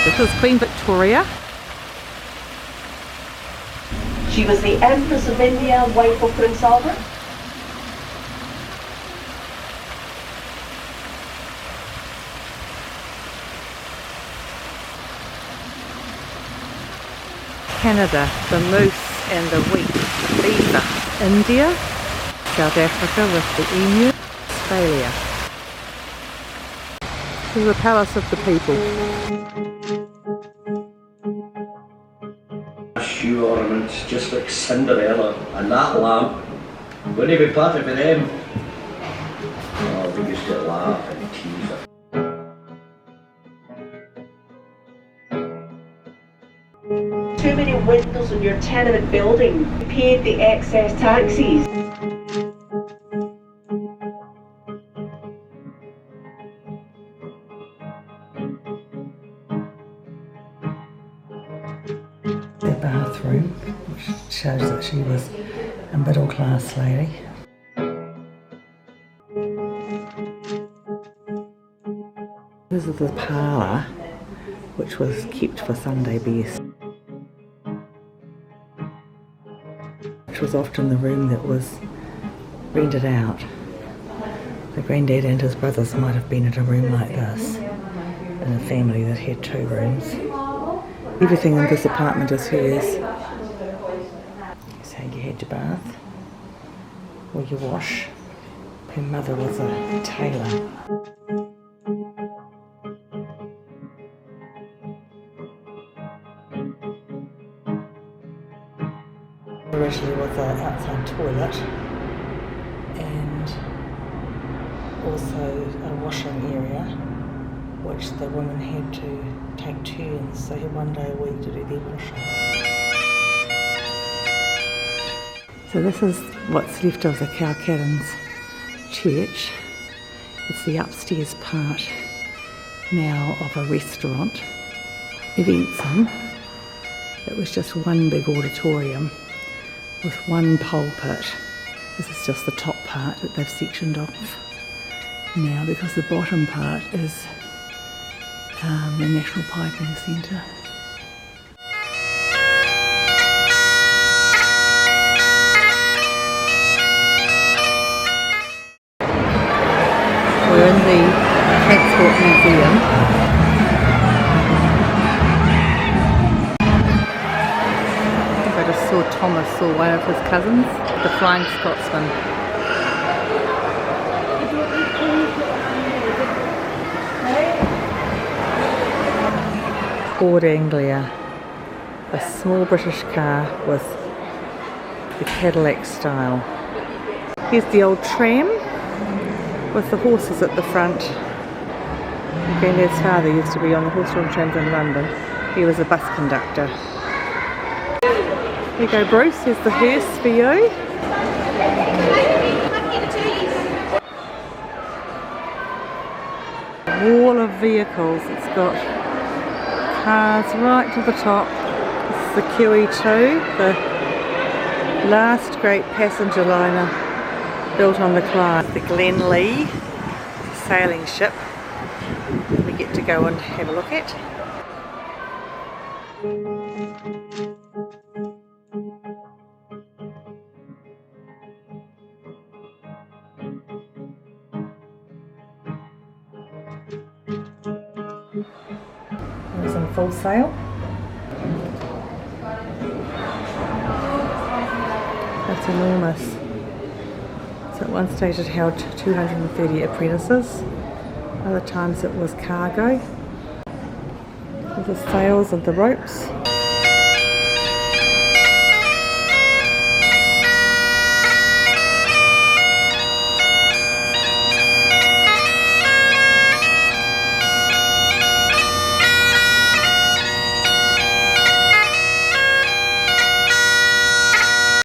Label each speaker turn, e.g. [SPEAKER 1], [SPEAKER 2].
[SPEAKER 1] This is Queen Victoria.
[SPEAKER 2] She was the Empress of India, wife of Prince Albert.
[SPEAKER 1] Canada, the moose and the wheat, the beaver. India, South Africa with the emu. Australia. This is the palace of the people.
[SPEAKER 3] Shoe ornaments, just like Cinderella, and that lamp, wouldn't be part of them. Oh, we used to laugh and tease her.
[SPEAKER 2] Too many windows in your tenement building. You paid the excess taxes.
[SPEAKER 1] The bathroom, which shows that she was a middle class lady. This is the parlour, which was kept for Sunday best. Which was often the room that was rented out. The granddad and his brothers might have been in a room like this, in a family that had 2 rooms. Everything in this apartment is hers. So you had your bath, or your wash. Her mother was a tailor. Originally was an outside toilet and also a washing area, which the women had to take turns, so had one day a week to do their washing. So this is what's left of the Cowcaddens church. It's the upstairs part now of a restaurant, events in. It was just one big auditorium with one pulpit. This is just the top part that they've sectioned off now, because the bottom part is the National Piping Centre. We're in the Transport Museum. I just saw Thomas saw one of his cousins, the Flying Scotsman. Ford Anglia, a small British car with the Cadillac style. Here's the old tram with the horses at the front. Granddad's father used to be on the horse-drawn trams in London. He was a bus conductor. Here you go, Bruce, here's the hearse for you. Wall of vehicles, it's got cars right to the top. This is the QE2, the last great passenger liner built on the Clyde. The Glenlee sailing ship we get to go and have a look at. It was in full sail. That's enormous. So at one stage it held 230 apprentices. Other times it was cargo. With the sails and the ropes.